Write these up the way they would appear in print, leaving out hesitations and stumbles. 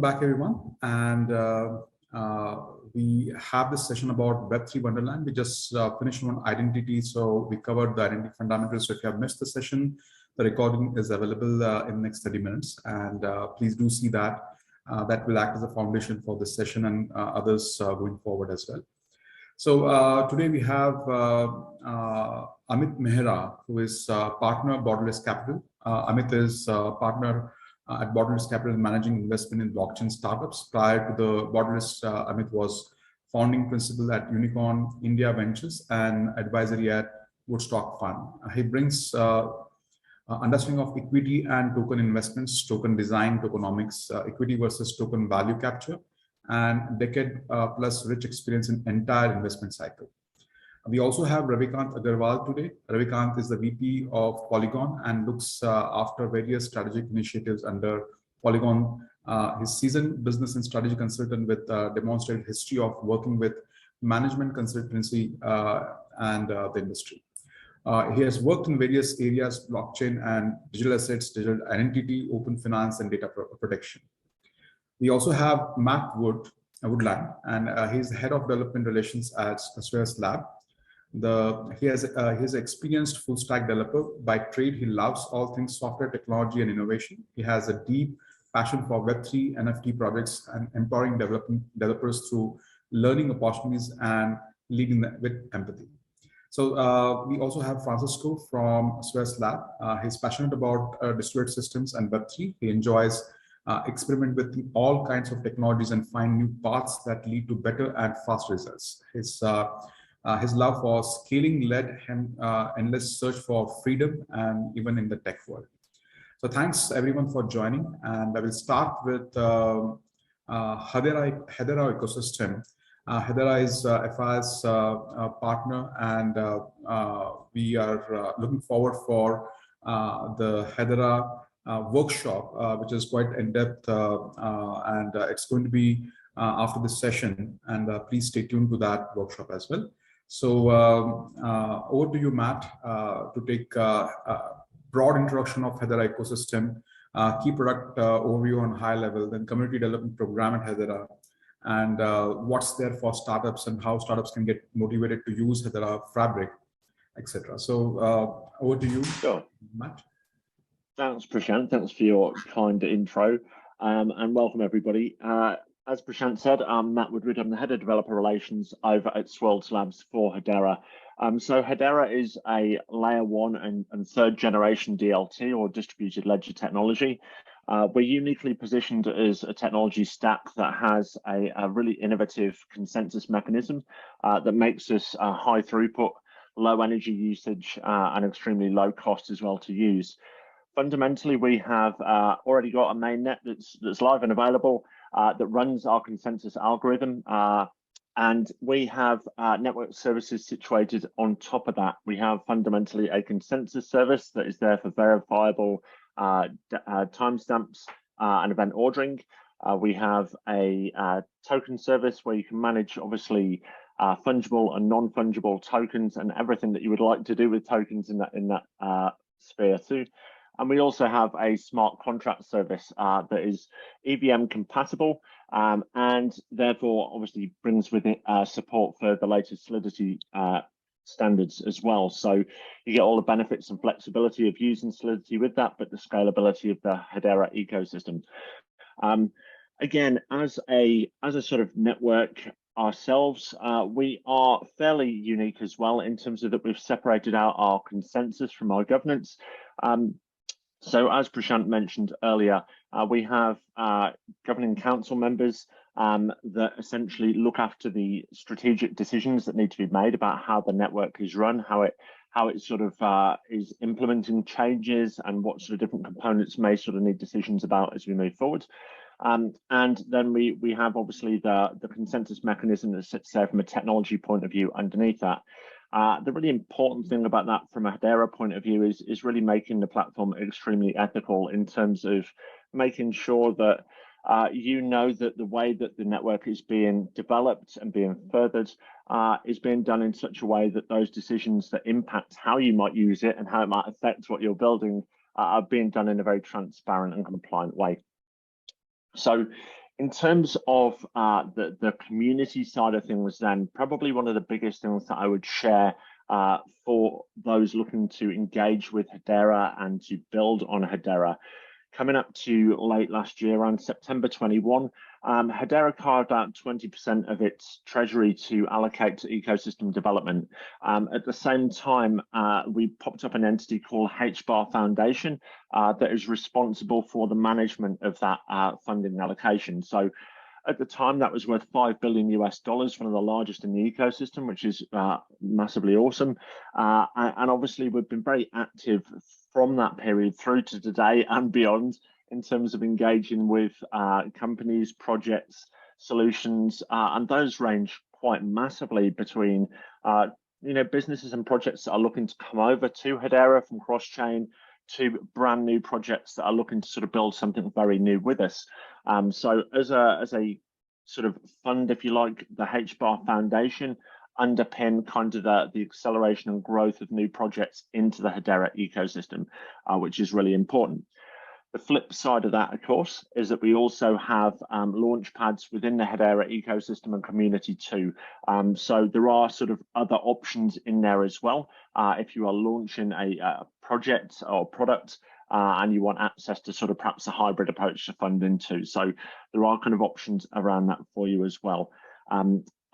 back, everyone. And we have this session about Web3 Wonderland. We just finished on identity, so we covered the identity fundamentals. So if you have missed the session, the recording is available in the next 30 minutes. And please do see that. That will act as a foundation for this session and others going forward as well. So today we have Amit Mehra, who is partner Borderless Capital. Amit is partner at Borderless Capital, managing investment in blockchain startups. Prior to the Borderless, Amit was founding principal at Unicorn India Ventures and advisory at Woodstock Fund. He brings understanding of equity and token investments, token design, tokenomics, equity versus token value capture, and decade plus rich experience in entire investment cycle. We also have Ravikant Agarwal today. Ravikant is the VP of Polygon and looks after various strategic initiatives under Polygon. He's seasoned business and strategy consultant with demonstrated history of working with management consultancy and the industry. He has worked in various areas: blockchain and digital assets, digital identity, open finance, and data protection. We also have Matt Woodland, and he's the head of development relations at Swiss Lab. He's an experienced full stack developer by trade. He loves all things software, technology, and innovation. He has a deep passion for Web3 NFT projects and empowering developers through learning opportunities and leading them with empathy. So we also have Francisco from Swiss Lab. He's passionate about distributed systems and Web3. He enjoys experiment with all kinds of technologies and find new paths that lead to better and faster results. His love for scaling led him endless search for freedom, and even in the tech world. So thanks everyone for joining, and I will start with Hedera ecosystem. Hedera is FI's partner, and we are looking forward for the Hedera workshop, which is quite in-depth, and it's going to be after this session, and please stay tuned to that workshop as well. So over to you, Matt, to take a broad introduction of Hedera ecosystem, key product overview on high level, then community development program at Hedera, and what's there for startups and how startups can get motivated to use Hedera Fabric, etc. So over to you, sure. Matt. Thanks, Prashant. Thanks for your kind intro, and welcome everybody. As Prashant said, I'm Matt Woodward. I'm the head of developer relations over at Swirlds Labs for Hedera. So Hedera is a layer 1 and third generation DLT, or distributed ledger technology. We're uniquely positioned as a technology stack that has a really innovative consensus mechanism that makes us high throughput, low energy usage, and extremely low cost as well to use. Fundamentally, we have already got a mainnet that's live and available that runs our consensus algorithm, and we have network services situated on top of that. We have fundamentally a consensus service that is there for verifiable timestamps and event ordering. We have a token service where you can manage, obviously, fungible and non-fungible tokens and everything that you would like to do with tokens in that sphere too. And we also have a smart contract service that is EVM compatible, and therefore obviously brings with it support for the latest Solidity standards as well. So you get all the benefits and flexibility of using Solidity with that, but the scalability of the Hedera ecosystem. Again, as a sort of network ourselves, we are fairly unique as well in terms of that we've separated out our consensus from our governance. So as Prashant mentioned earlier, we have governing council members that essentially look after the strategic decisions that need to be made about how the network is run, how it sort of is implementing changes, and what sort of different components may sort of need decisions about as we move forward. And then we have obviously the consensus mechanism that sits there from a technology point of view underneath that. The really important thing about that from a Hedera point of view is really making the platform extremely ethical in terms of making sure that you know that the way that the network is being developed and being furthered is being done in such a way that those decisions that impact how you might use it and how it might affect what you're building are being done in a very transparent and compliant way. So In terms of the community side of things, then probably one of the biggest things that I would share for those looking to engage with Hedera and to build on Hedera. Coming up to late last year, around September 21, Hedera carved out 20% of its treasury to allocate to ecosystem development. At the same time, we popped up an entity called HBAR Foundation that is responsible for the management of that funding allocation. So at the time, that was worth $5 billion US, one of the largest in the ecosystem, which is massively awesome. And obviously, we've been very active from that period through to today and beyond in terms of engaging with companies, projects, solutions, and those range quite massively between businesses and projects that are looking to come over to Hedera from cross-chain to brand new projects that are looking to sort of build something very new with us. So as a sort of fund, if you like, the HBAR Foundation underpin kind of the acceleration and growth of new projects into the Hedera ecosystem, which is really important. The flip side of that, of course, is that we also have launch pads within the Hedera ecosystem and community too. So there are sort of other options in there as well. If you are launching a project or product and you want access to sort of perhaps a hybrid approach to funding too. So there are kind of options around that for you as well.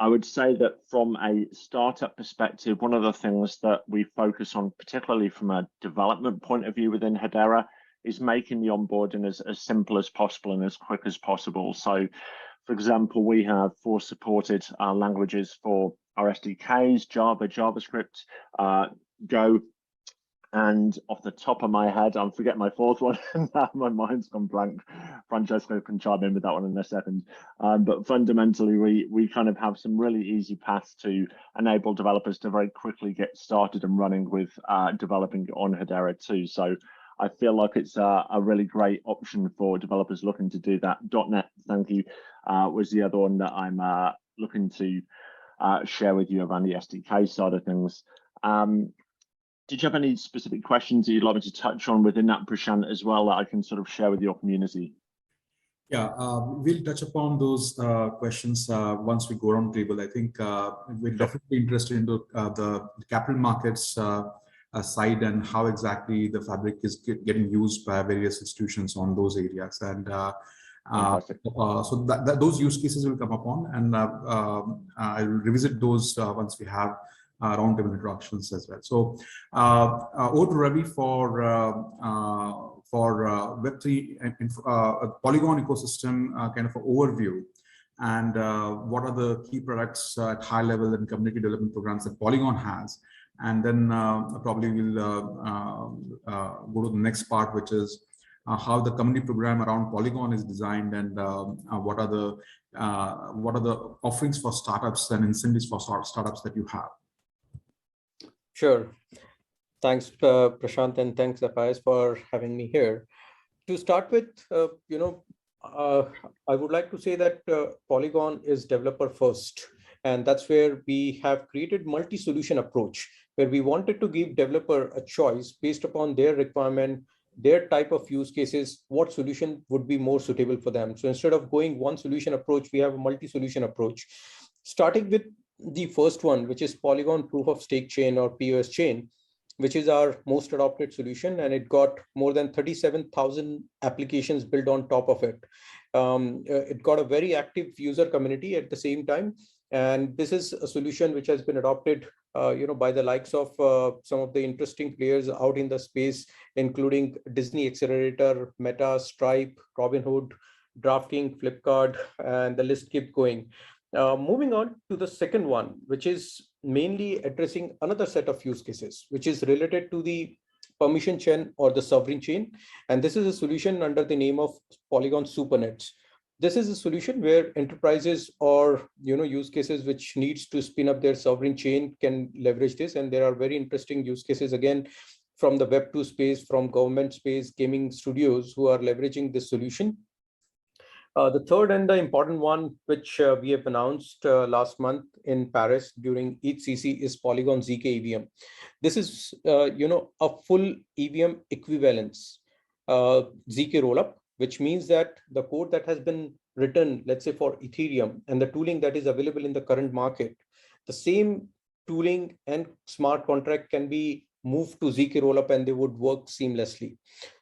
I would say that from a startup perspective, one of the things that we focus on, particularly from a development point of view within Hedera, is making the onboarding as simple as possible and as quick as possible. So, for example, we have 4 supported languages for our SDKs: Java, JavaScript, Go, and off the top of my head, I'm forgetting my 4th one. My mind's gone blank. Francesco can chime in with that one in a second. But fundamentally, we kind of have some really easy paths to enable developers to very quickly get started and running with developing on Hedera too. So I feel like it's a really great option for developers looking to do that. .NET, thank you, was the other one that I'm looking to share with you around the SDK side of things. Did you have any specific questions that you'd like me to touch on within that, Prashant, as well, that I can sort of share with your community? Yeah, we'll touch upon those questions once we go around the table. I think we're definitely interested in the capital markets side and how exactly the fabric is getting used by various institutions on those areas. And so those use cases will come upon, and I'll revisit those once we have roundtable introductions as well. So over to Ravi for Web3 Polygon ecosystem kind of an overview, and what are the key products at high level and community development programs that Polygon has. And then probably we'll go to the next part, which is how the community program around Polygon is designed, and what are the offerings for startups and incentives for startups that you have. Sure. Thanks, Prashant, and thanks, Apais, for having me here. To start with, I would like to say that Polygon is developer first, and that's where we have created multi-solution approach, where we wanted to give developer a choice based upon their requirement, their type of use cases, what solution would be more suitable for them. So instead of going one solution approach, we have a multi-solution approach. Starting with the first one, which is Polygon Proof of Stake Chain, or POS chain, which is our most adopted solution, and it got more than 37,000 applications built on top of it. It got a very active user community at the same time, and this is a solution which has been adopted by the likes of some of the interesting players out in the space, including Disney Accelerator, Meta, Stripe, Robinhood, DraftKings, Flipkart, and the list keeps going. Moving on to the second one, which is mainly addressing another set of use cases, which is related to the permission chain or the sovereign chain. And this is a solution under the name of Polygon Supernets. This is a solution where enterprises or use cases which needs to spin up their sovereign chain can leverage this. And there are very interesting use cases, again, from the Web2 space, from government space, gaming studios who are leveraging this solution. The third and the important one, which we have announced last month in Paris during ETHCC, is Polygon ZK EVM. This is, a full EVM equivalence ZK rollup, which means that the code that has been written, let's say for Ethereum, and the tooling that is available in the current market, the same tooling and smart contract can be moved to ZK rollup and they would work seamlessly.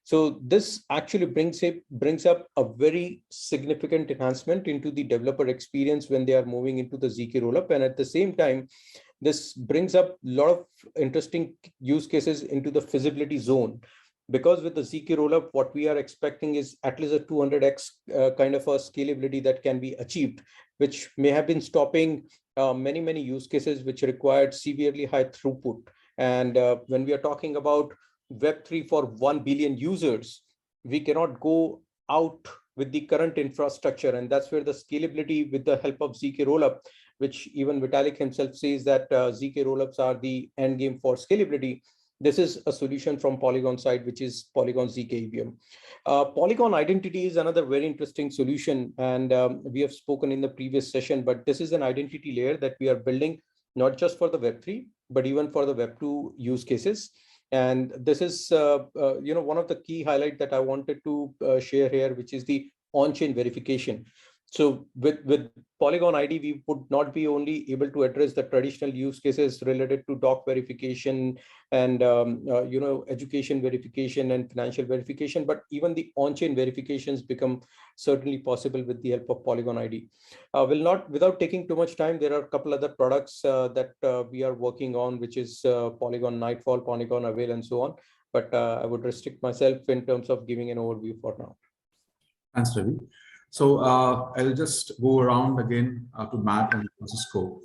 So this actually brings up a very significant enhancement into the developer experience when they are moving into the ZK rollup. And at the same time, this brings up a lot of interesting use cases into the feasibility zone. Because with the ZK rollup, what we are expecting is at least a 200x kind of a scalability that can be achieved, which may have been stopping many use cases which required severely high throughput. And when we are talking about Web3 for 1 billion users, we cannot go out with the current infrastructure. And that's where the scalability with the help of ZK rollup, which even Vitalik himself says that ZK rollups are the end game for scalability. This is a solution from Polygon side, which is Polygon ZK EVM. Polygon identity is another very interesting solution. And we have spoken in the previous session, but this is an identity layer that we are building, not just for the Web3, but even for the Web2 use cases. And this is one of the key highlights that I wanted to share here, which is the on-chain verification. So with Polygon ID, we would not be only able to address the traditional use cases related to doc verification and education verification and financial verification, but even the on-chain verifications become certainly possible with the help of Polygon ID. Without taking too much time, there are a couple other products that we are working on, which is Polygon Nightfall, Polygon Avail, and so on. But I would restrict myself in terms of giving an overview for now. Thanks, Ravi. So I'll just go around again to Matt and Francisco.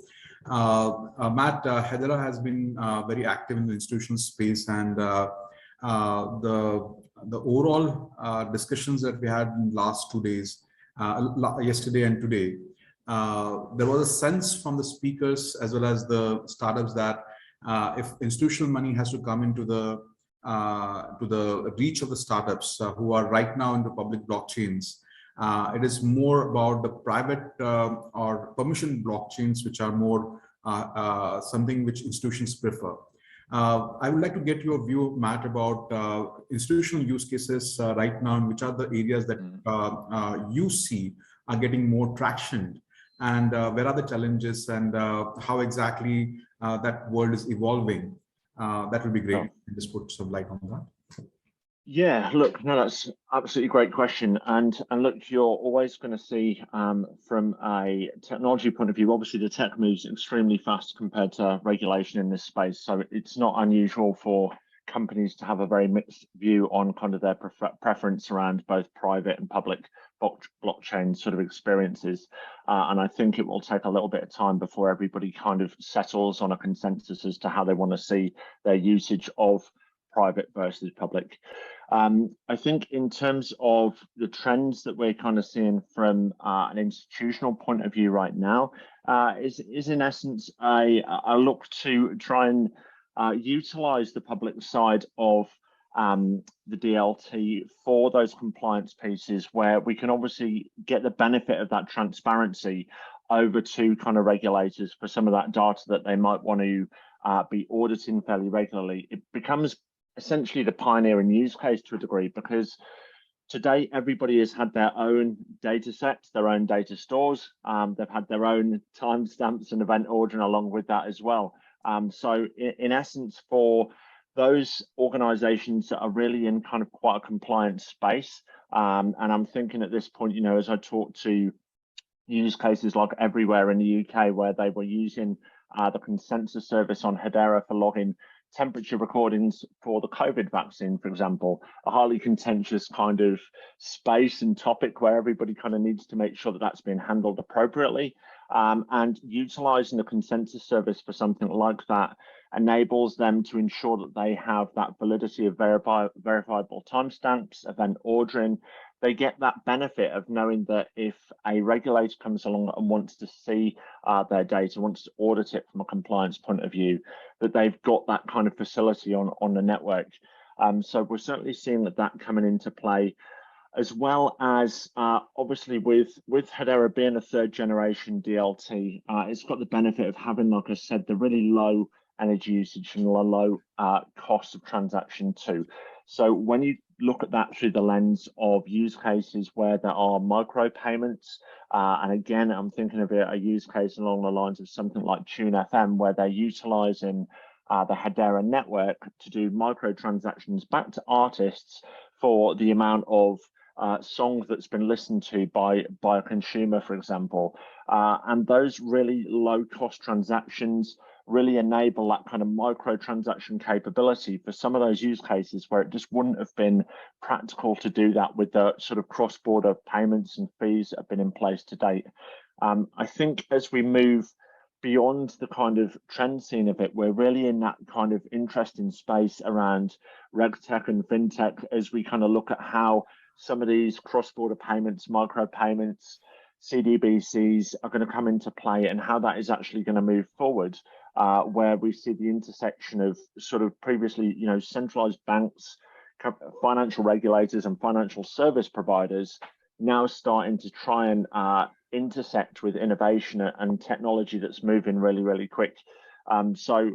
Matt, Hedera has been very active in the institutional space, and the overall discussions that we had in the last 2 days, yesterday and today, there was a sense from the speakers as well as the startups that if institutional money has to come into the reach of the startups who are right now into public blockchains, it is more about the private or permission blockchains, which are more something which institutions prefer. I would like to get your view, Matt, about institutional use cases right now, and which are the areas that you see are getting more traction, and where are the challenges, and how exactly that world is evolving. That would be great. Just put some light on that. Yeah, look, no, that's absolutely great question. And look, you're always going to see from a technology point of view, obviously the tech moves extremely fast compared to regulation in this space. So it's not unusual for companies to have a very mixed view on kind of their preference around both private and public blockchain sort of experiences. And I think it will take a little bit of time before everybody kind of settles on a consensus as to how they want to see their usage of private versus public. I think in terms of the trends that we're kind of seeing from an institutional point of view right now is in essence a look to try and utilize the public side of the DLT for those compliance pieces, where we can obviously get the benefit of that transparency over to kind of regulators for some of that data that they might want to be auditing fairly regularly. It becomes essentially the pioneering use case to a degree, because today everybody has had their own data sets, their own data stores. They've had their own timestamps and event ordering along with that as well. So in essence, for those organizations that are really in kind of quite a compliant space, and I'm thinking at this point, you know, as I talk to use cases like everywhere in the UK where they were using the consensus service on Hedera for logging temperature recordings for the COVID vaccine, for example, a highly contentious kind of space and topic where everybody kind of needs to make sure that that's being handled appropriately. And utilizing the consensus service for something like that enables them to ensure that they have that validity of verifiable timestamps, event ordering. They get that benefit of knowing that if a regulator comes along and wants to see their data, wants to audit it from a compliance point of view, that they've got that kind of facility on the network. So we're certainly seeing that coming into play, as well as obviously with Hedera being a third generation DLT, it's got the benefit of having, like I said, the really low energy usage and low cost of transaction too. So when you look at that through the lens of use cases where there are micro payments. And again, I'm thinking of a use case along the lines of something like Tune FM, where they're utilizing the Hedera network to do micro transactions back to artists for the amount of songs that's been listened to by a consumer, for example. And those really low cost transactions really enable that kind of micro transaction capability for some of those use cases where it just wouldn't have been practical to do that with the sort of cross-border payments and fees that have been in place to date. I think as we move beyond the kind of trend scene of it, we're really in that kind of interesting space around regtech and fintech as we kind of look at how some of these cross-border payments, micro payments, CDBCs are going to come into play, and how that is actually going to move forward, where we see the intersection of sort of previously, centralized banks, financial regulators and financial service providers now starting to try and intersect with innovation and technology that's moving really, really quick. So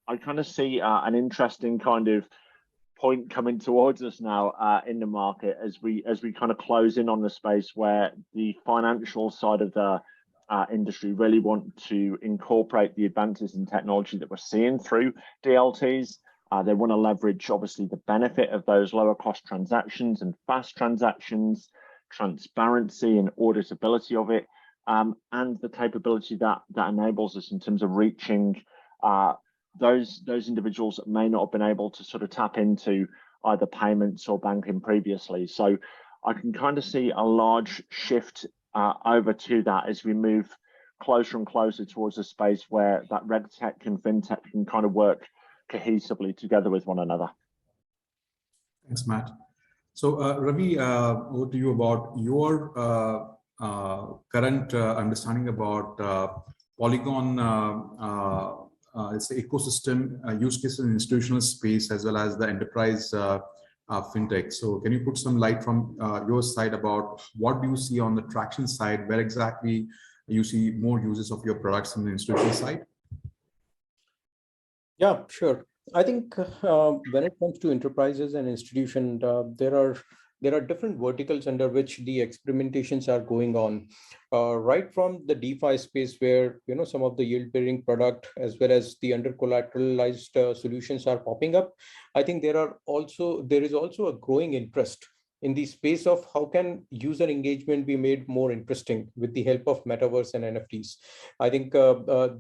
I kind of see an interesting kind of point coming towards us now in the market as we kind of close in on the space where the financial side of the industry really want to incorporate the advances in technology that we're seeing through DLTs. They want to leverage, obviously, the benefit of those lower cost transactions and fast transactions, transparency and auditability of it, and the capability that enables us in terms of reaching those individuals that may not have been able to sort of tap into either payments or banking previously. So I can kind of see a large shift over to that as we move closer and closer towards a space where that regtech and fintech can kind of work cohesively together with one another. Thanks, Matt. So Ravi, over to you about your current understanding about Polygon it's the ecosystem use cases in institutional space as well as the enterprise fintech. So can you put some light from your side about what do you see on the traction side, where exactly you see more uses of your products in the institutional side? Yeah, sure. I think when it comes to enterprises and institutions, there are different verticals under which the experimentations are going on, right from the DeFi space where some of the yield-bearing product as well as the under-collateralized solutions are popping up. I think there is also a growing interest in the space of how can user engagement be made more interesting with the help of metaverse and NFTs. I think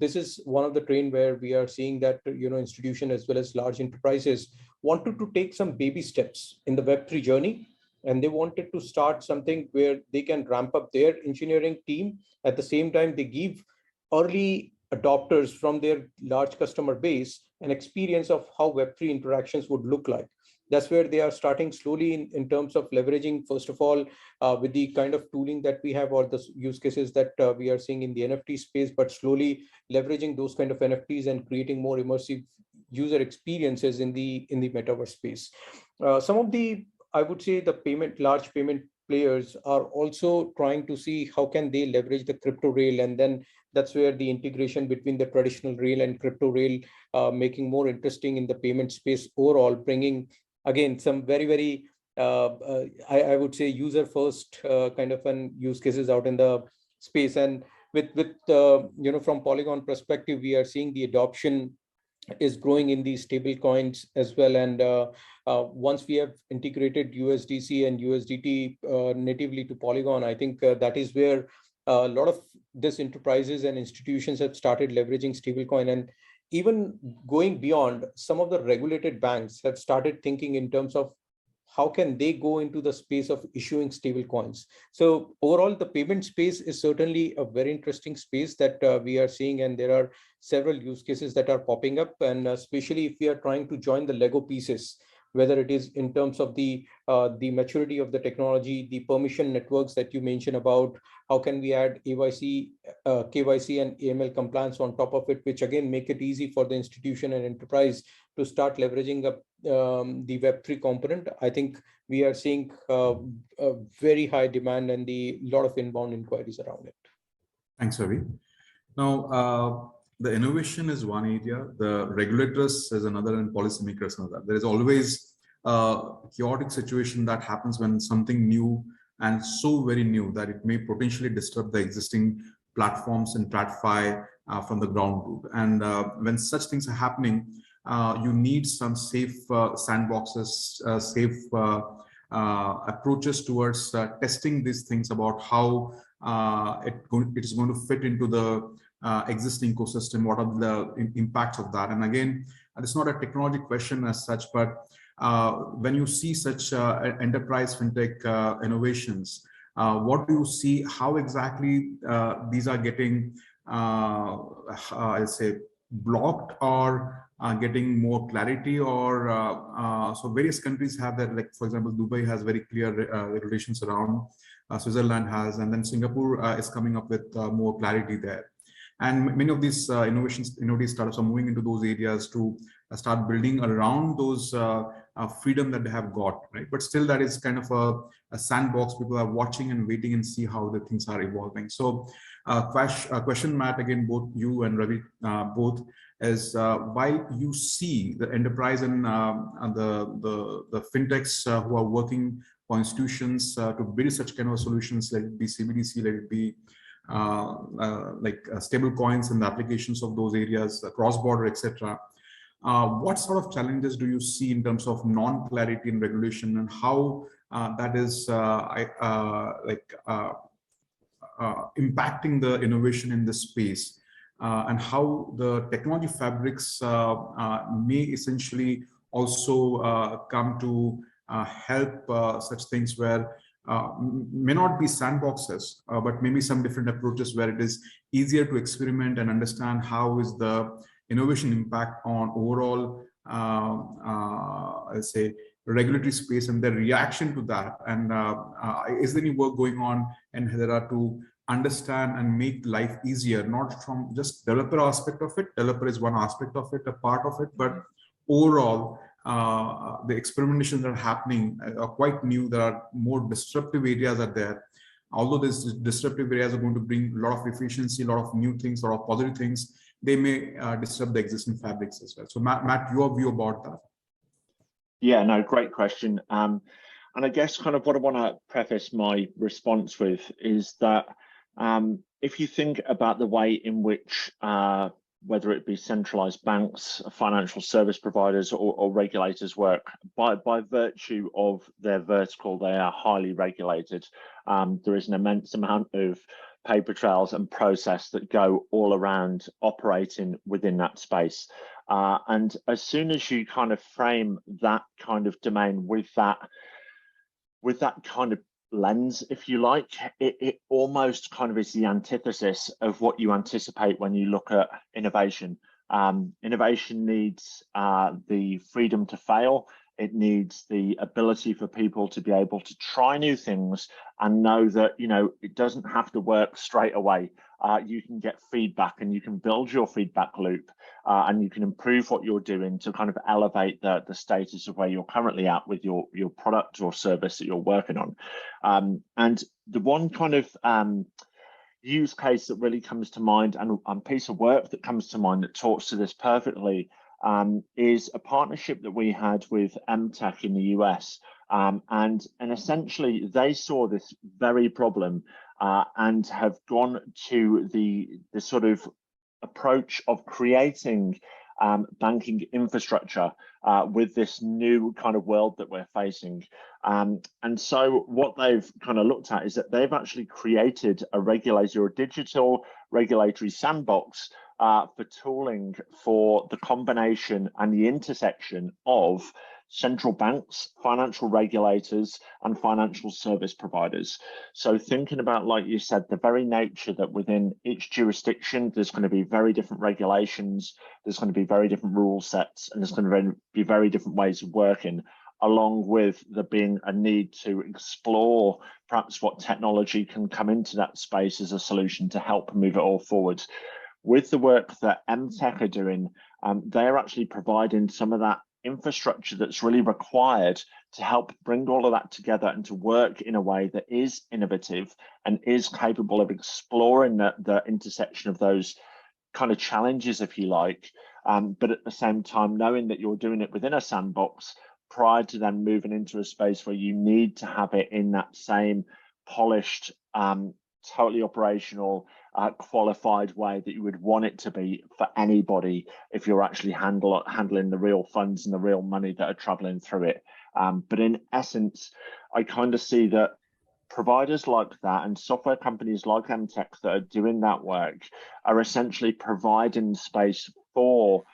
this is one of the trend where we are seeing that institution as well as large enterprises wanted to take some baby steps in the Web3 journey. And they wanted to start something where they can ramp up their engineering team. At the same time, they give early adopters from their large customer base an experience of how Web3 interactions would look like. That's where they are starting slowly in terms of leveraging, first of all, with the kind of tooling that we have or the use cases that we are seeing in the NFT space, but slowly leveraging those kind of NFTs and creating more immersive user experiences in the metaverse space. Some of the, I would say, the large payment players are also trying to see how can they leverage the crypto rail, and then that's where the integration between the traditional rail and crypto rail making more interesting in the payment space overall, bringing again some very, very I would say user first kind of an use cases out in the space. And with from Polygon perspective, we are seeing the adoption is growing in these stable coins as well. And once we have integrated USDC and USDT natively to Polygon, I think that is where a lot of these enterprises and institutions have started leveraging stablecoin. And even going beyond, some of the regulated banks have started thinking in terms of how can they go into the space of issuing stable coins. So overall, the payment space is certainly a very interesting space that we are seeing, and there are several use cases that are popping up. And especially if we are trying to join the Lego pieces, whether it is in terms of the maturity of the technology, the permission networks that you mentioned about, how can we add KYC and AML compliance on top of it, which again make it easy for the institution and enterprise to start leveraging up the Web3 component. I think we are seeing a very high demand and a lot of inbound inquiries around it. Thanks, Ravi. Now, the innovation is one area, the regulators is another, and policymakers another. There is always chaotic situation that happens when something new and so very new that it may potentially disturb the existing platforms and TradFi from the ground root. And when such things are happening, you need some safe sandboxes, safe approaches towards testing these things about how it is going to fit into the existing ecosystem, what are the impacts of that. And again, it's not a technology question as such, but when you see such enterprise fintech innovations, what do you see, how exactly these are getting, I'll say, blocked or getting more clarity, or so various countries have that, like for example, Dubai has very clear regulations around, Switzerland has, and then Singapore is coming up with more clarity there. And many of these innovative startups are moving into those areas to start building around those freedom that they have got, right? But still, that is kind of a sandbox. People are watching and waiting and see how the things are evolving. So, question, Matt, again, both you and Ravi, both, is while you see the enterprise and the fintechs who are working for institutions to build such kind of solutions, let it be CBDC, let it be stable coins and the applications of those areas, cross-border, etc. What sort of challenges do you see in terms of non-clarity in regulation, and how that is impacting the innovation in this space, and how the technology fabrics may essentially also come to help such things where may not be sandboxes, but maybe some different approaches where it is easier to experiment and understand how is the innovation impact on overall, I'll say, regulatory space and the reaction to that. And is there any work going on in Hedera to understand and make life easier, not from just developer aspect of it? Developer is one aspect of it, a part of it, but overall, the experimentations that are happening are quite new. There are more disruptive areas are there. Although these disruptive areas are going to bring a lot of efficiency, a lot of new things, a lot of positive things, they may disrupt the existing fabrics as well. So Matt, your view about that? Yeah, no, great question. And I guess kind of what I want to preface my response with is that if you think about the way in which whether it be centralized banks, financial service providers, or regulators work, by virtue of their vertical, they are highly regulated. There is an immense amount of paper trails and process that go all around operating within that space. And as soon as you kind of frame that kind of domain with that kind of lens, if you like, it almost kind of is the antithesis of what you anticipate when you look at innovation. Innovation needs the freedom to fail. It needs the ability for people to be able to try new things and know that, you know, it doesn't have to work straight away. You can get feedback and you can build your feedback loop and you can improve what you're doing to kind of elevate the status of where you're currently at with your product or service that you're working on. And the one kind of use case that really comes to mind and piece of work that comes to mind that talks to this perfectly is a partnership that we had with MTech in the US. And essentially they saw this very problem and have gone to the sort of approach of creating banking infrastructure with this new kind of world that we're facing. And so what they've kind of looked at is that they've actually created a digital regulatory sandbox for tooling for the combination and the intersection of central banks, financial regulators, and financial service providers. So thinking about, like you said, the very nature that within each jurisdiction, there's going to be very different regulations, there's going to be very different rule sets, and there's going to be very different ways of working, along with there being a need to explore perhaps what technology can come into that space as a solution to help move it all forward. With the work that MTech are doing, they're actually providing some of that infrastructure that's really required to help bring all of that together and to work in a way that is innovative and is capable of exploring the intersection of those kind of challenges, if you like, but at the same time knowing that you're doing it within a sandbox, prior to then moving into a space where you need to have it in that same polished, totally operational, qualified way that you would want it to be for anybody if you're actually handling the real funds and the real money that are traveling through it. But in essence, I kind of see that providers like that and software companies like MTech that are doing that work are essentially providing space for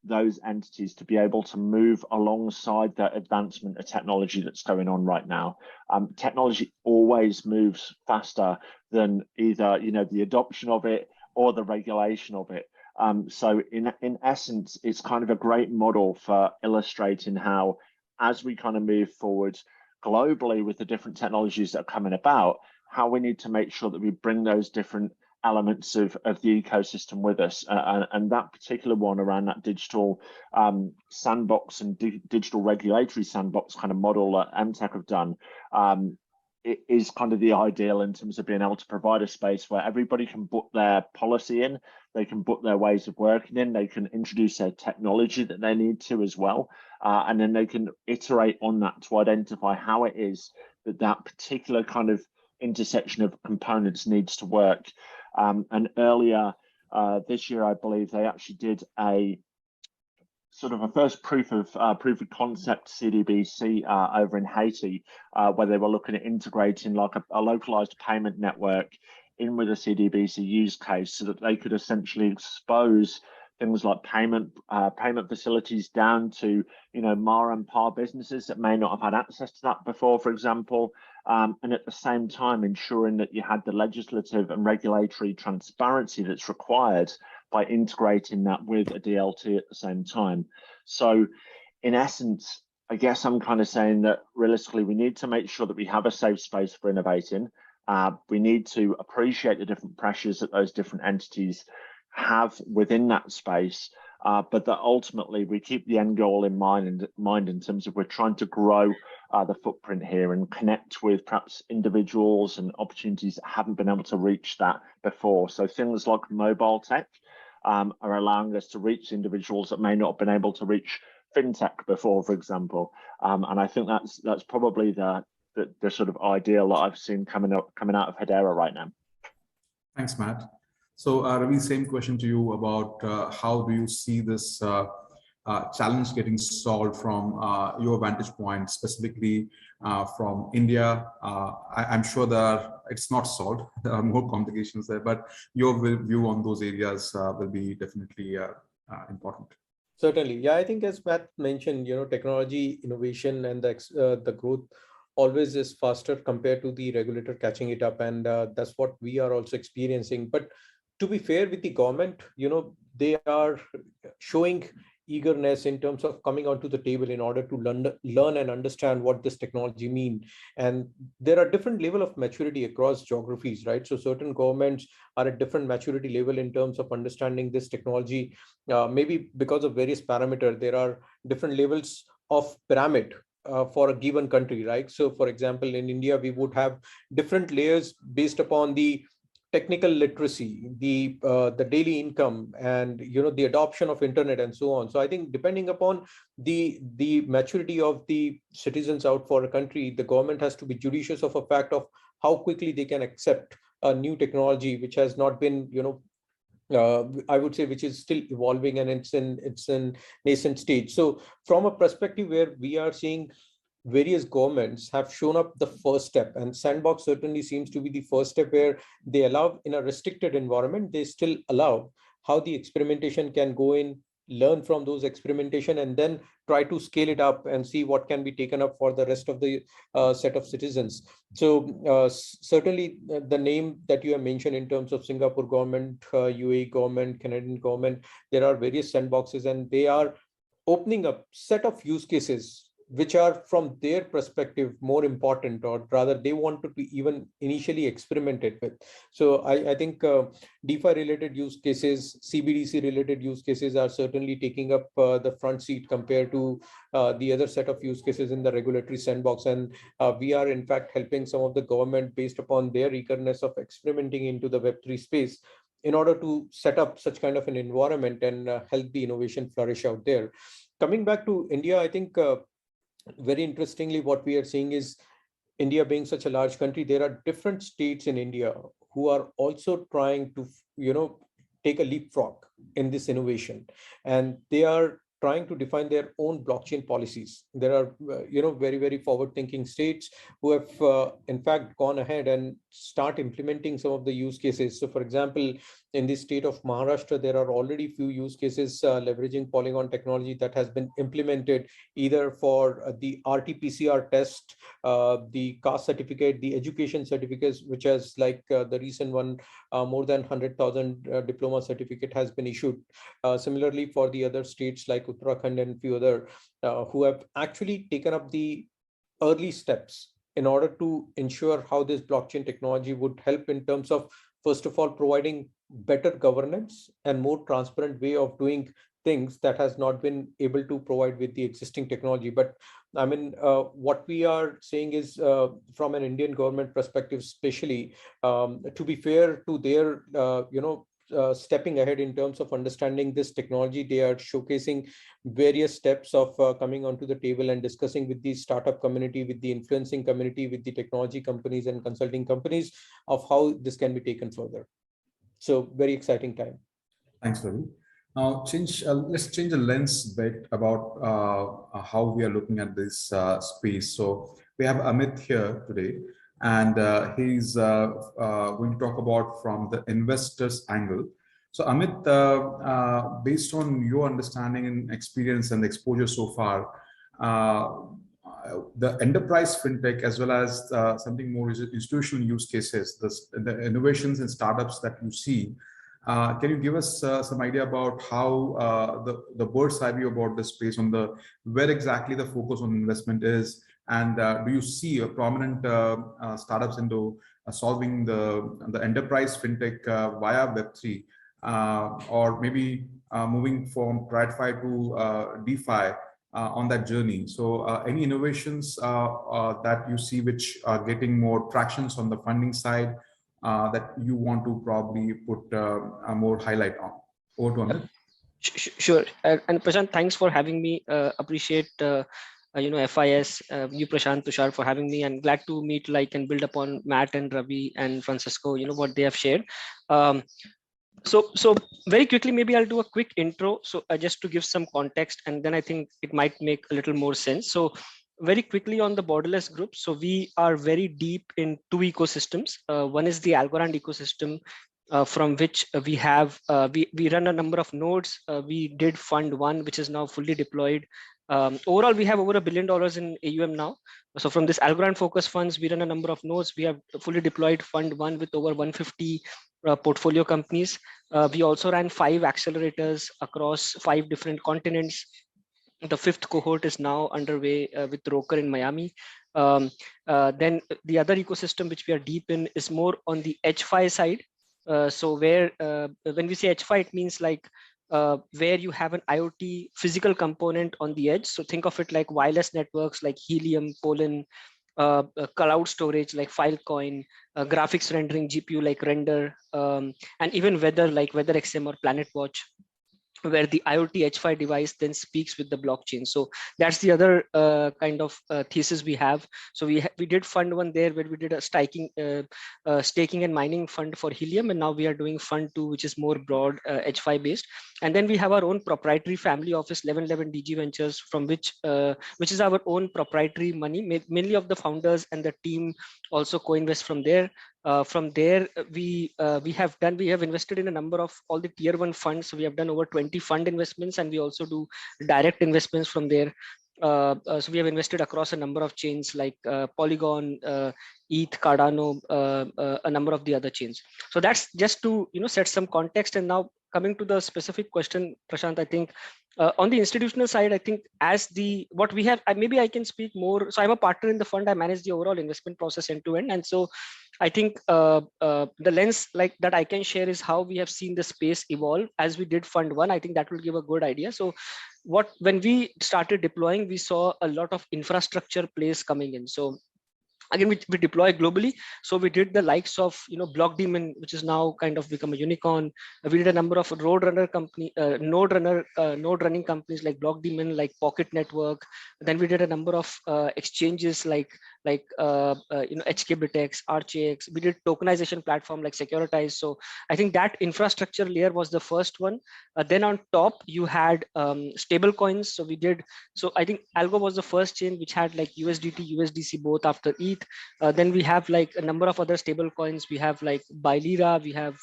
those entities to be able to move alongside that advancement of technology that's going on right now. Technology always moves faster than either the adoption of it or the regulation of it. So in essence, it's kind of a great model for illustrating how, as we kind of move forward globally with the different technologies that are coming about, how we need to make sure that we bring those different elements of the ecosystem with us, and that particular one around that digital sandbox and digital regulatory sandbox kind of model that MTech have done, it is kind of the ideal in terms of being able to provide a space where everybody can put their policy in, they can put their ways of working in, they can introduce their technology that they need to as well, and then they can iterate on that to identify how it is that that particular kind of intersection of components needs to work. And earlier this year, I believe they actually did a sort of a first proof of concept CDBC over in Haiti, where they were looking at integrating like a localized payment network in with a CDBC use case so that they could essentially expose things like payment facilities down to ma and pa businesses that may not have had access to that before, for example, and at the same time ensuring that you had the legislative and regulatory transparency that's required by integrating that with a DLT at the same time. So in essence, I guess I'm kind of saying that realistically we need to make sure that we have a safe space for innovating. We need to appreciate the different pressures that those different entities have within that space, but that ultimately we keep the end goal in mind in terms of we're trying to grow the footprint here and connect with perhaps individuals and opportunities that haven't been able to reach that before. So things like mobile tech are allowing us to reach individuals that may not have been able to reach fintech before, for example. And I think that's probably the sort of ideal that I've seen coming out of Hedera right now. Thanks, Matt. So Ravi, same question to you about how do you see this challenge getting solved from your vantage point, specifically from India? I'm sure that it's not solved. There are more complications there, but your view on those areas will be definitely important. Certainly. Yeah, I think as Matt mentioned, technology innovation and the growth always is faster compared to the regulator catching it up. And that's what we are also experiencing. But to be fair with the government, they are showing eagerness in terms of coming onto the table in order to learn and understand what this technology means. And there are different level of maturity across geographies, right? So certain governments are at different maturity level in terms of understanding this technology. Maybe because of various parameters, there are different levels of pyramid for a given country, right? So for example, in India, we would have different layers based upon the technical literacy, the daily income, and the adoption of internet and so on. So I think depending upon the maturity of the citizens out for a country, the government has to be judicious of a fact of how quickly they can accept a new technology which has not been I would say which is still evolving and it's in nascent stage. So from a perspective where we are seeing various governments have shown up the first step, and Sandbox certainly seems to be the first step where they allow in a restricted environment, they still allow how the experimentation can go in, learn from those experimentation, and then try to scale it up and see what can be taken up for the rest of the set of citizens. So certainly the name that you have mentioned in terms of Singapore government, UAE government, Canadian government, there are various sandboxes and they are opening up set of use cases which are from their perspective more important, or rather they want to be even initially experimented with. So I think DeFi related use cases, CBDC related use cases are certainly taking up the front seat compared to the other set of use cases in the regulatory sandbox. And we are in fact helping some of the government based upon their eagerness of experimenting into the Web3 space in order to set up such kind of an environment and help the innovation flourish out there. Coming back to India, I think very interestingly, what we are seeing is India being such a large country, there are different states in India who are also trying to, take a leapfrog in this innovation, and they are trying to define their own blockchain policies. There are, very, very forward-thinking states who have, in fact, gone ahead and start implementing some of the use cases. So, for example, in the state of Maharashtra, there are already few use cases leveraging Polygon technology that has been implemented either for the RT-PCR test, the caste certificate, the education certificates, which has like the recent one, more than 100,000 diploma certificate has been issued. Similarly, for the other states like Uttarakhand and a few other who have actually taken up the early steps in order to ensure how this blockchain technology would help in terms of, first of all, providing better governance and more transparent way of doing things that has not been able to provide with the existing technology. But I mean, what we are saying is from an Indian government perspective, especially, to be fair to their, stepping ahead in terms of understanding this technology, they are showcasing various steps of coming onto the table and discussing with the startup community, with the influencing community, with the technology companies and consulting companies of how this can be taken further. So very exciting time. Thanks, Ravi. Now, let's change the lens a bit about how we are looking at this space. So we have Amit here today, and he's going to talk about from the investor's angle. So Amit, based on your understanding and experience and exposure so far, the enterprise fintech as well as something more institutional use cases, the innovations and startups that you see, can you give us some idea about how the bird's eye view about the space on the where exactly the focus on investment is, and do you see a prominent startups into solving the enterprise fintech via Web3, or maybe moving from TradFi to DeFi on that journey? So any innovations that you see which are getting more tractions on the funding side that you want to probably put a more highlight on? Over to Amit. Sure. And Prashant, thanks for having me. Appreciate FIS, you Prashant, Tushar, for having me, and glad to meet, like, and build upon Matt and Ravi and Francisco, what they have shared. So very quickly, maybe I'll do a quick intro. So just to give some context, and then I think it might make a little more sense. So very quickly on the Borderless group. So we are very deep in two ecosystems. One is the Algorand ecosystem, from which we have, we run a number of nodes. We did fund one, which is now fully deployed. Overall, we have over $1 billion in AUM now. So from this Algorand focus funds, we run a number of nodes. We have fully deployed fund one with over 150 portfolio companies. We also ran 5 accelerators across 5 different continents. The 5th cohort is now underway with Roker in Miami. Then the other ecosystem which we are deep in is more on the HFI side. So where when we say HFI, it means like where you have an IoT physical component on the edge. So think of it like wireless networks like Helium, Pollen, cloud storage like Filecoin, graphics rendering GPU like Render, and even weather like WeatherXM or PlanetWatch, where the IoT HFI device then speaks with the blockchain. So that's the other kind of thesis we have. So we did fund one there where we did a staking and mining fund for Helium, and now we are doing fund 2, which is more broad HFI based. And then we have our own proprietary family office, 1111 DG Ventures, from which is our own proprietary money. Mainly of the founders and the team also co-invest from there. From there, we have invested in a number of all the tier 1 funds. So we have done over 20 fund investments, and we also do direct investments from there. So we have invested across a number of chains like Polygon, ETH, Cardano, a number of the other chains. So that's just to set some context. And now coming to the specific question, Prashant, I think on the institutional side, I think what we have, maybe I can speak more. So I'm a partner in the fund. I manage the overall investment process end to end. And so I think the lens like that I can share is how we have seen the space evolve as we did fund one. I think that will give a good idea. So when we started deploying, we saw a lot of infrastructure plays coming in. So again, we deploy globally. So we did the likes of, Block Daemon, which is now kind of become a unicorn. We did a number of node running companies like Block Daemon, like Pocket Network. Then we did a number of exchanges like HKBitX, RCX. We did tokenization platform like Securitize. So I think that infrastructure layer was the first one. Then on top you had stable coins. So I think Algo was the first chain which had like USDT, USDC both after ETH. Then we have like a number of other stable coins. We have like Bailira, we have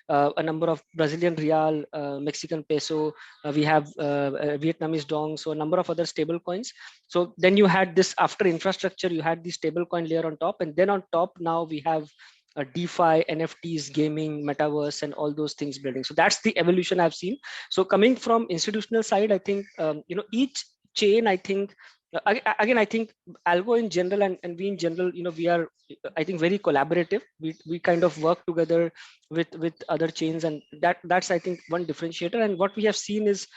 a number of Brazilian Real, Mexican Peso, we have Vietnamese Dong, so a number of other stable coins. So then you had this, after infrastructure, you had the stable coin layer on top. And then on top now we have DeFi, NFTs, gaming, metaverse, and all those things building. So that's the evolution I've seen. So coming from institutional side, I think, each chain, I think, again, I think Algo in general and we in general, we are, I think, very collaborative. We kind of work together with other chains, and that's I think one differentiator. And what we have seen is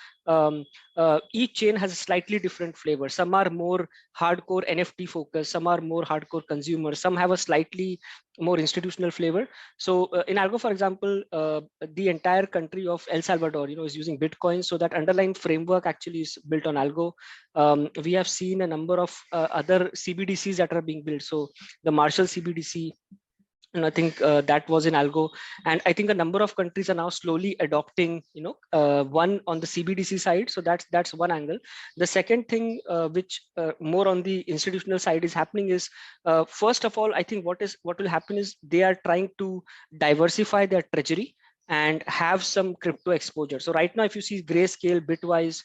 each chain has a slightly different flavor. Some are more hardcore NFT focused, some are more hardcore consumer, some have a slightly more institutional flavor. So in Algo, for example, the entire country of El Salvador, is using Bitcoin. So that underlying framework actually is built on Algo. We have seen a number of other CBDCs that are being built. So the Marshall CBDC, and I think that was in Algo. And I think a number of countries are now slowly adopting, one on the CBDC side. So that's one angle. The second thing, which more on the institutional side is happening is, first of all, I think what will happen is they are trying to diversify their treasury and have some crypto exposure. So right now, if you see Grayscale, Bitwise,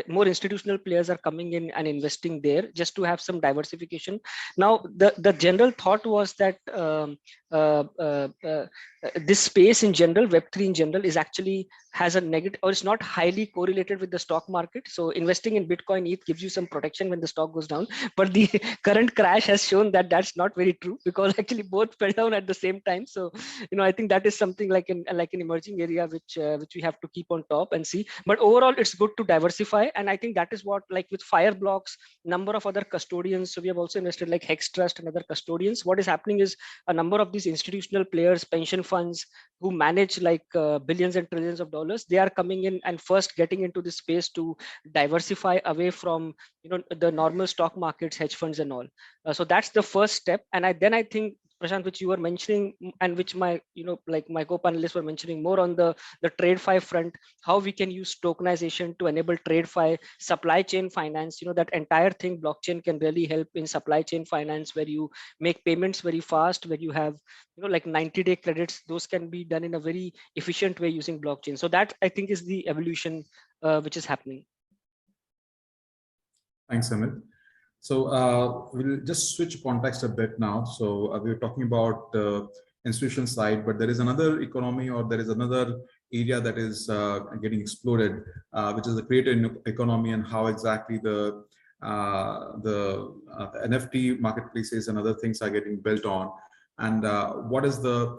more institutional players are coming in and investing there just to have some diversification. Now, the general thought was that this space in general, Web3 in general, is actually has a negative, or it's not highly correlated with the stock market. So investing in Bitcoin ETH gives you some protection when the stock goes down. But the current crash has shown that that's not very true, because actually both fell down at the same time. So, I think that is something like an emerging area which we have to keep on top and see. But overall, it's good to diversify, and I think that is what, like with Fireblocks, number of other custodians. So we have also invested like Hex Trust and other custodians. What is happening is a number of these institutional players, pension funds who manage like billions and trillions of dollars, they are coming in and first getting into this space to diversify away from the normal stock markets, hedge funds, and all. So that's the first step. And then I think, Prashant, which you were mentioning, and which my my co-panelists were mentioning, more on the TradeFi front, how we can use tokenization to enable TradeFi, supply chain finance. That entire thing, blockchain can really help in supply chain finance, where you make payments very fast, where you have like 90-day credits. Those can be done in a very efficient way using blockchain. So that, I think, is the evolution which is happening. Thanks, Amit. So we'll just switch context a bit now. So we were talking about the institutional side, but there is another economy, or there is another area that is getting exploded, which is the creator economy, and how exactly the NFT marketplaces and other things are getting built on, and what is the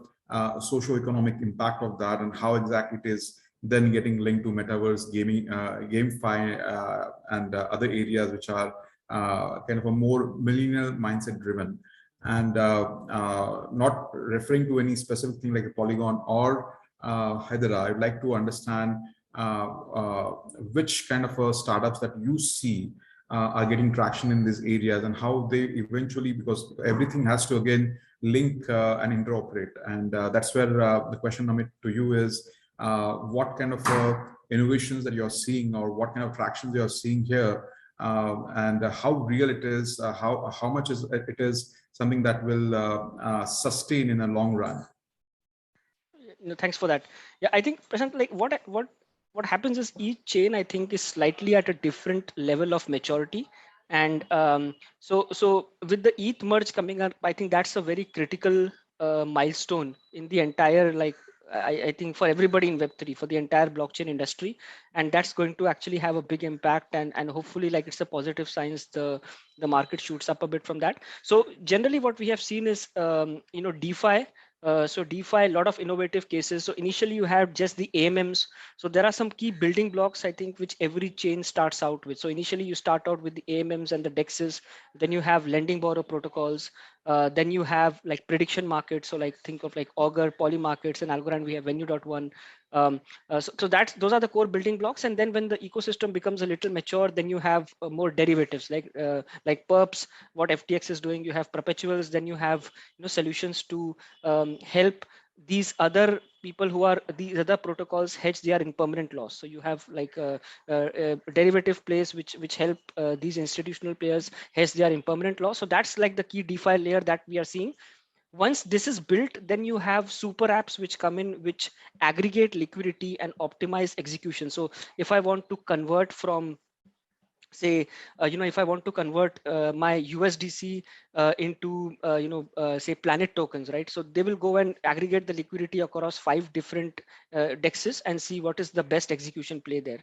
socio-economic impact of that, and how exactly it is then getting linked to metaverse, gaming, GameFi, and other areas which are kind of a more millennial mindset driven, and not referring to any specific thing like a Polygon or Hydra. I'd like to understand which kind of startups that you see are getting traction in these areas, and how they eventually, because everything has to again link and interoperate. And that's where the question, Amit, to you is, what kind of innovations that you're seeing, or what kind of tractions you're seeing here, and how real it is, how much it is something that will sustain in the long run. Thanks for that. Yeah, I think, Prashant, like what happens is each chain, I think, is slightly at a different level of maturity. And so with the ETH merge coming up, I think that's a very critical milestone in the entire, like, I think for everybody in Web3, for the entire blockchain industry, and that's going to actually have a big impact, and hopefully, like, it's a positive signs, the market shoots up a bit from that. So generally what we have seen is DeFi So DeFi, a lot of innovative cases. So initially you have just the AMMs. So there are some key building blocks, I think, which every chain starts out with. So initially you start out with the AMMs and the DEXs. Then you have lending borrow protocols. Then you have like prediction markets. So like think of like Augur, Poly markets, and Algorand. We have Venue.1. So those are the core building blocks. And then when the ecosystem becomes a little mature, then you have more derivatives like perps, what FTX is doing. You have perpetuals. Then you have solutions to help these other people who are these other protocols hedge their impermanent loss. So you have like derivative plays which help these institutional players hedge their impermanent loss. So that's like the key DeFi layer that we are seeing. Once this is built, then you have super apps which come in, which aggregate liquidity and optimize execution. So if I want to convert from say if I want to convert my USDC into say Planet tokens, right? So they will go and aggregate the liquidity across 5 different dexes and see what is the best execution play there.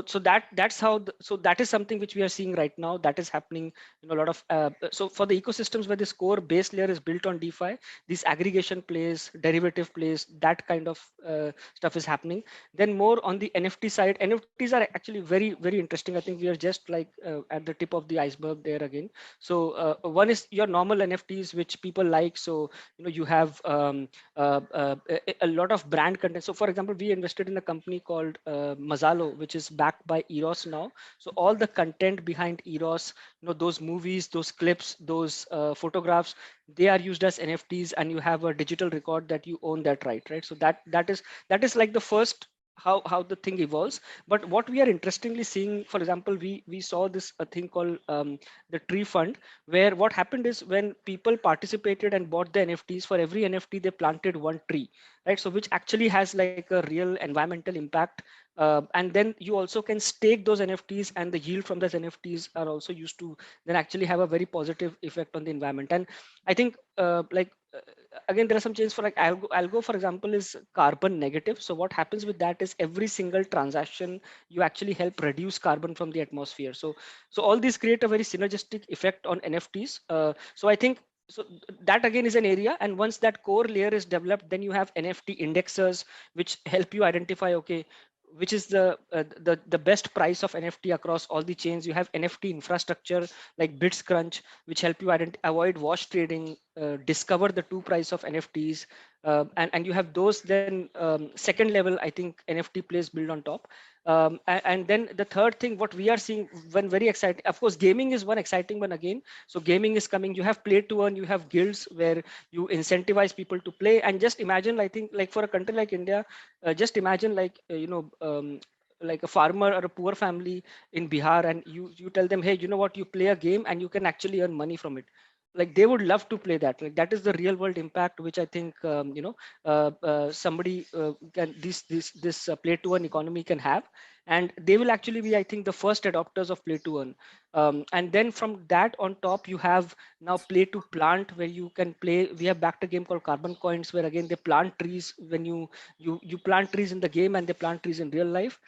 So that's how so that is something which we are seeing right now, that is happening. A lot of so for the ecosystems where this core base layer is built on DeFi, these aggregation plays, derivative plays, that kind of stuff is happening. Then more on the NFT side, NFTs are actually very, very interesting. I think we are just like at the tip of the iceberg there again. So one is your normal NFTs, which people like. So you have a lot of brand content. So for example, we invested in a company called Mazalo, which is backed by Eros now. So all the content behind Eros, those movies, those clips, those photographs, they are used as NFTs, and you have a digital record that you own that right. So that is like the first how the thing evolves. But what we are interestingly seeing, for example, we saw this a thing called the tree fund, where what happened is when people participated and bought the NFTs, for every NFT they planted one tree, right? So which actually has like a real environmental impact. And then you also can stake those NFTs, and the yield from those NFTs are also used to then actually have a very positive effect on the environment. And I think again, there are some changes for like algo, for example, is carbon negative. So what happens with that is every single transaction, you actually help reduce carbon from the atmosphere. So all these create a very synergistic effect on NFTs. So I think so that again is an area. And once that core layer is developed, then you have NFT indexers, which help you identify, okay, which is the best price of NFT across all the chains. You have NFT infrastructure like BitsCrunch, which help you avoid wash trading, discover the true price of NFTs, and you have those. Then second level, I think NFT plays build on top. And then the third thing, what we are seeing, when very exciting, of course, gaming is one exciting one again. So gaming is coming. You have play to earn, you have guilds where you incentivize people to play. And just imagine, I think, like for a country like India, just imagine like like a farmer or a poor family in Bihar, and you tell them, hey, you know what, you play a game and you can actually earn money from it. Like they would love to play that. Like that is the real world impact, which I think somebody can this play to earn economy can have. And they will actually be, I think, the first adopters of play to earn. And then from that on top, you have now play to plant, where you can play. We have backed a game called Carbon Coins, where again they plant trees. When you plant trees in the game, and they plant trees in real life.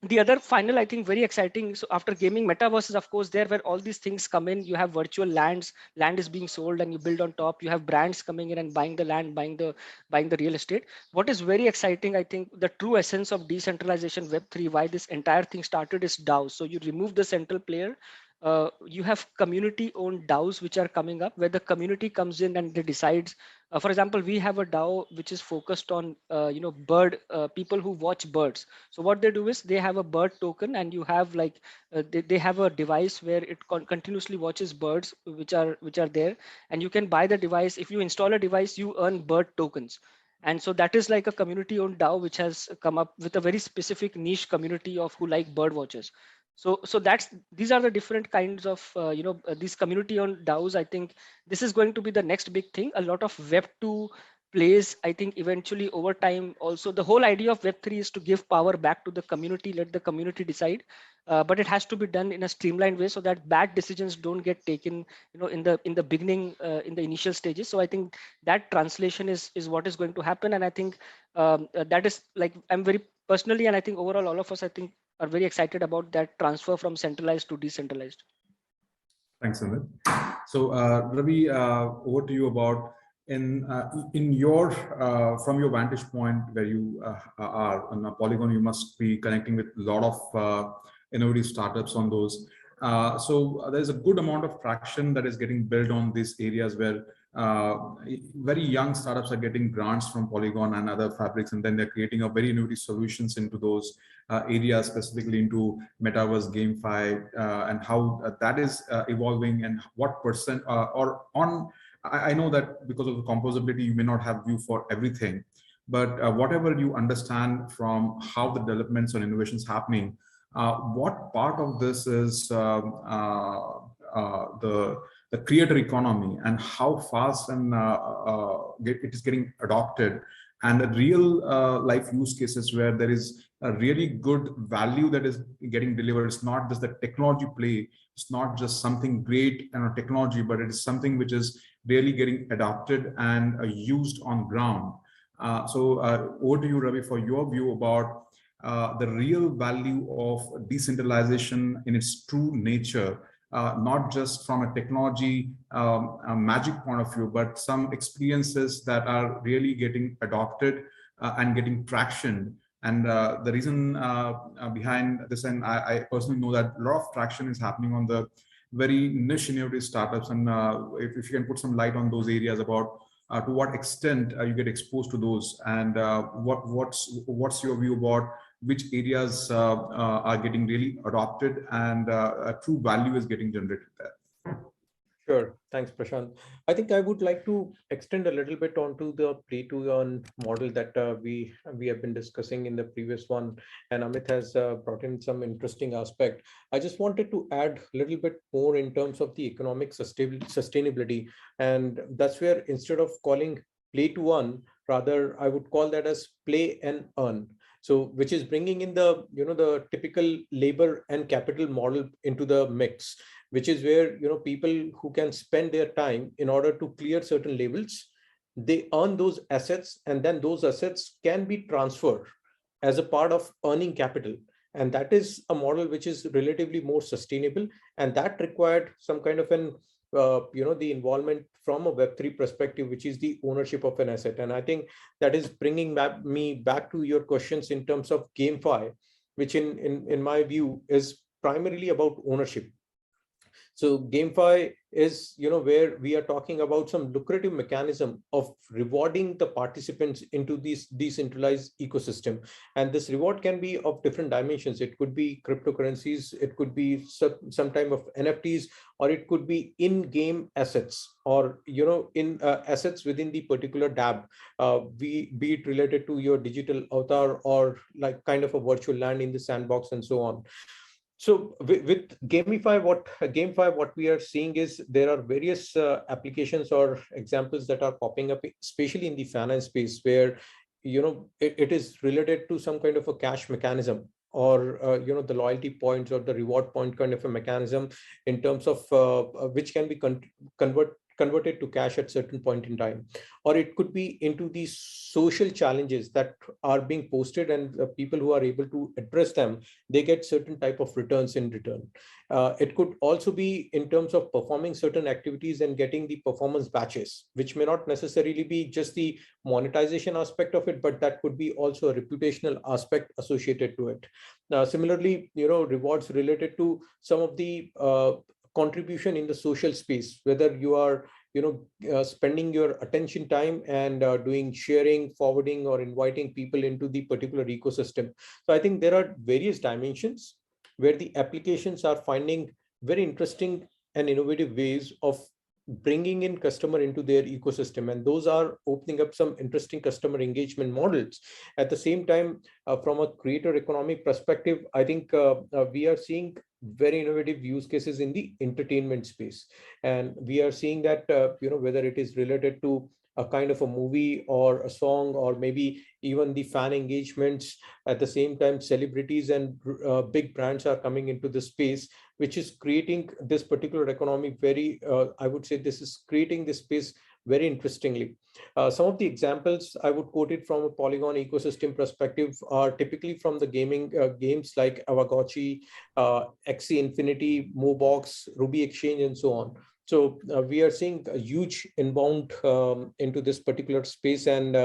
The other final, I think, very exciting. So after gaming, metaverse is of course there, where all these things come in. You have virtual lands, land is being sold, and you build on top. You have brands coming in and buying the land, buying the real estate. What is very exciting, I think, the true essence of decentralization Web3, why this entire thing started, is DAOs. So you remove the central player. You have community-owned DAOs which are coming up, where the community comes in and they decides. For example, we have a DAO which is focused on bird people who watch birds. So what they do is they have a bird token, and you have like they have a device where it continuously watches birds which are there, and you can buy the device. If you install a device, you earn bird tokens. And so that is like a community-owned DAO which has come up with a very specific niche community of who like bird watchers. So these are the different kinds of these community-owned DAOs. I think this is going to be the next big thing. A lot of Web2 plays, I think, eventually over time. Also, the whole idea of Web3 is to give power back to the community, let the community decide. But it has to be done in a streamlined way, so that bad decisions don't get taken, in the beginning, in the initial stages. So I think that translation is what is going to happen. And I think that is like, I'm very personally, and I think overall all of us, I think, are very excited about that transfer from centralized to decentralized. Thanks, Amit. So Ravi, over to you about in your from your vantage point where you are on a Polygon, you must be connecting with a lot of innovative startups on those. So there's a good amount of traction that is getting built on these areas where very young startups are getting grants from Polygon and other fabrics, and then they're creating a very innovative solutions into those areas, specifically into metaverse, GameFi, and how that is evolving, and what percent or on. I know that because of the composability, you may not have view for everything, but whatever you understand from how the developments and innovations happening, what part of this is the creator economy and how fast and it is getting adopted, and the real life use cases where there is a really good value that is getting delivered. It's not just the technology play, it's not just something great and technology, but it is something which is really getting adopted and used on ground. So over to you, Ravi, for your view about the real value of decentralization in its true nature, not just from a technology a magic point of view, but some experiences that are really getting adopted and getting traction. And the reason behind this, and I personally know that a lot of traction is happening on the very niche innovative startups. And if you can put some light on those areas about to what extent you get exposed to those, and what's your view about which areas are getting really adopted and a true value is getting generated there. Sure. Thanks, Prashant. I think I would like to extend a little bit onto the play to earn model that we have been discussing in the previous one, and Amit has brought in some interesting aspect. I just wanted to add a little bit more in terms of the economic sustainability, and that's where instead of calling play to earn, rather I would call that as play and earn. So, which is bringing in the the typical labor and capital model into the mix, which is where people who can spend their time in order to clear certain labels, they earn those assets, and then those assets can be transferred as a part of earning capital. And that is a model which is relatively more sustainable, and that required some kind of an the involvement from a Web3 perspective, which is the ownership of an asset. And I think that is bringing me back to your questions in terms of GameFi, which in my view is primarily about ownership. So GameFi is, where we are talking about some lucrative mechanism of rewarding the participants into this decentralized ecosystem. And this reward can be of different dimensions. It could be cryptocurrencies, it could be some type of NFTs, or it could be in-game assets, or, in assets within the particular DAB, be it related to your digital avatar or like kind of a virtual land in the sandbox and so on. So with GameFi, what we are seeing is there are various applications or examples that are popping up, especially in the finance space, where it is related to some kind of a cash mechanism, or the loyalty points or the reward point kind of a mechanism, in terms of which can be converted to cash at certain point in time. Or it could be into these social challenges that are being posted, and people who are able to address them, they get certain type of returns in return. It could also be in terms of performing certain activities and getting the performance batches, which may not necessarily be just the monetization aspect of it, but that could be also a reputational aspect associated to it. Similarly, rewards related to some of the contribution in the social space, whether you are spending your attention time and doing sharing, forwarding, or inviting people into the particular ecosystem. So I think there are various dimensions where the applications are finding very interesting and innovative ways of bringing in customer into their ecosystem, and those are opening up some interesting customer engagement models. At the same time, from a creator economic perspective, I think we are seeing very innovative use cases in the entertainment space, and we are seeing that whether it is related to a kind of a movie or a song, or maybe even the fan engagements. At the same time, celebrities and big brands are coming into the space, which is creating this particular economy very, I would say this is creating this space very interestingly. Some of the examples I would quote it from a Polygon ecosystem perspective are typically from the gaming games like Awagotchi, Axie Infinity, Mobox, Ruby Exchange, and so on. So we are seeing a huge inbound into this particular space, and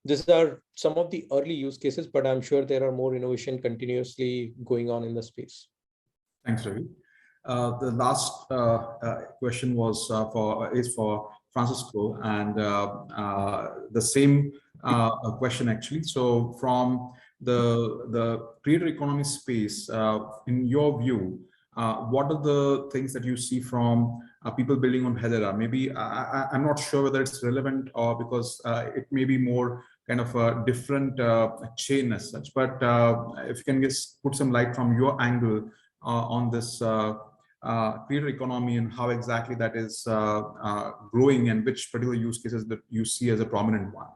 these are some of the early use cases, but I'm sure there are more innovation continuously going on in the space. Thanks, Ravi. The last question was for Francisco, and the same question actually. So from the creator economy space, in your view, what are the things that you see from people building on Hedera? Maybe I'm not sure whether it's relevant or because it may be more kind of a different chain as such, but if you can just put some light from your angle on this creator economy and how exactly that is growing and which particular use cases that you see as a prominent one.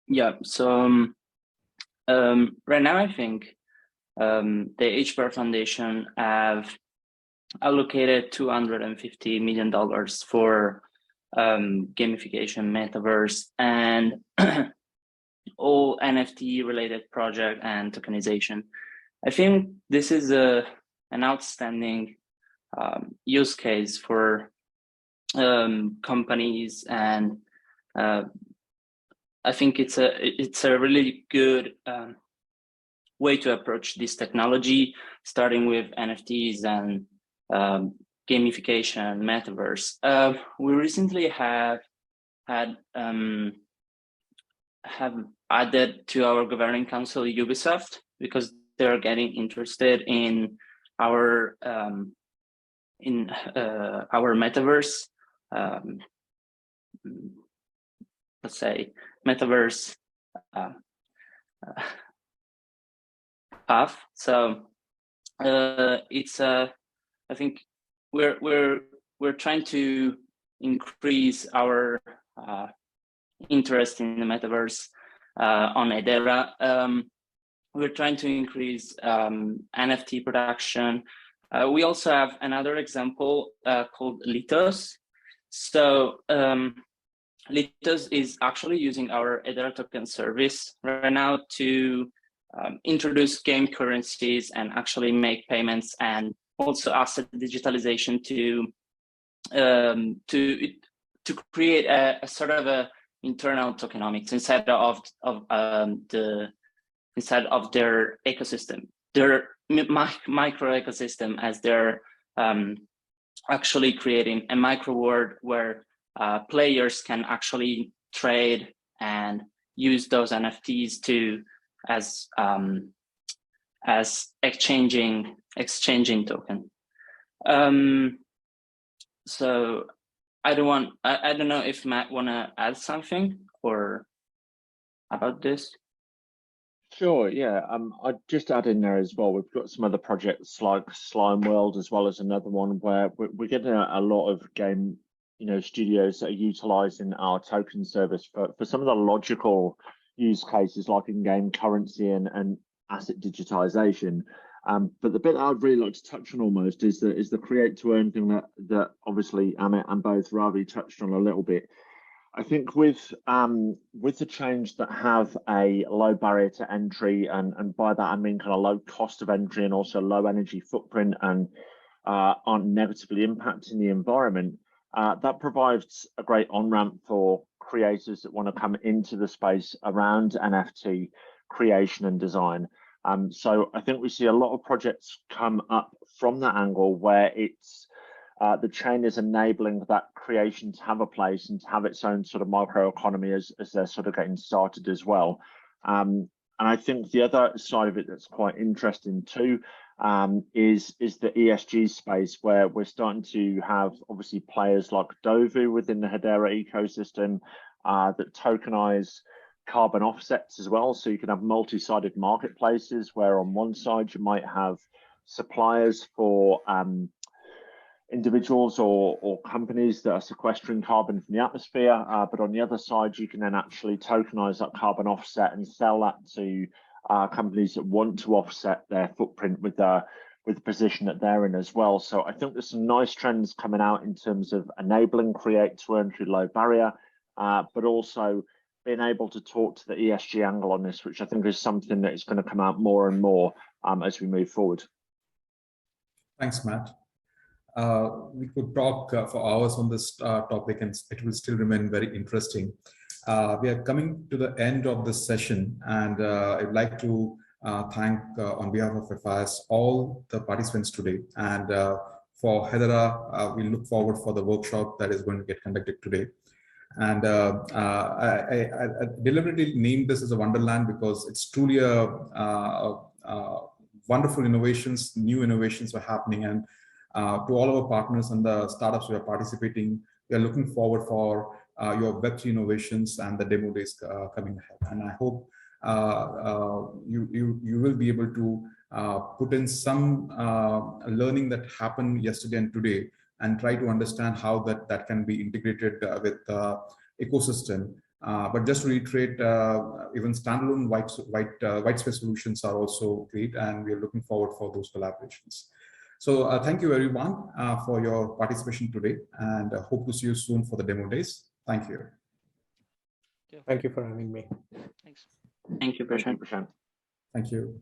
Yeah, so right now I think the HBAR Foundation have allocated $250 million for gamification, metaverse, and all NFT related project and tokenization. I think this is an outstanding use case for companies, and I think it's a really good way to approach this technology, starting with NFTs and gamification, metaverse. We recently have added to our governing council Ubisoft because they're getting interested in our metaverse, let's say metaverse path. So it's I think we're trying to increase our interest in the metaverse on Hedera. We're trying to increase NFT production. We also have another example called Litos. So Litos is actually using our Hedera token service right now to introduce game currencies and actually make payments, and also asset digitalization to create a sort of a internal tokenomics inside of their ecosystem, their micro ecosystem, as they're actually creating a micro world where players can actually trade and use those NFTs to as exchanging token. So I don't know if Matt wanna add something or about this. Sure, yeah. I'd just add in there as well, we've got some other projects like Slime World, as well as another one where we're getting a lot of game, studios that are utilizing our token service for some of the logical use cases like in-game currency and asset digitization. But the bit I'd really like to touch on almost is the create to earn thing that obviously Amit and both Ravi touched on a little bit. I think with the change that have a low barrier to entry, and by that I mean kind of low cost of entry and also low energy footprint, and aren't negatively impacting the environment, that provides a great on-ramp for creators that want to come into the space around NFT creation and design. So I think we see a lot of projects come up from that angle where it's the chain is enabling that creation to have a place and to have its own sort of microeconomy as they're sort of getting started as well. And I think the other side of it that's quite interesting too is the ESG space, where we're starting to have obviously players like Dovu within the Hedera ecosystem that tokenize carbon offsets as well. So you can have multi-sided marketplaces where on one side you might have suppliers for individuals or companies that are sequestering carbon from the atmosphere, but on the other side you can then actually tokenize that carbon offset and sell that to companies that want to offset their footprint with the position that they're in as well. So I think there's some nice trends coming out in terms of enabling create to earn through low barrier, but also being able to talk to the ESG angle on this, which I think is something that is going to come out more and more as we move forward. Thanks, Matt. we could talk for hours on this topic, and it will still remain very interesting. We are coming to the end of this session, and I'd like to thank, on behalf of FIS, all the participants today. And for Hedera, we look forward for the workshop that is going to get conducted today. And I deliberately named this as a Wonderland because it's truly a wonderful innovations, new innovations are happening. And to all our partners and the startups who are participating, we are looking forward for your Web3 innovations and the demo days coming ahead. And I hope you will be able to put in some learning that happened yesterday and today, and try to understand how that can be integrated with ecosystem. But just to reiterate, even standalone white space solutions are also great, and we are looking forward for those collaborations. So thank you everyone for your participation today, and hope to see you soon for the demo days. Thank you. Thank you for having me. Thanks. Thank you, Prashant. Thank you.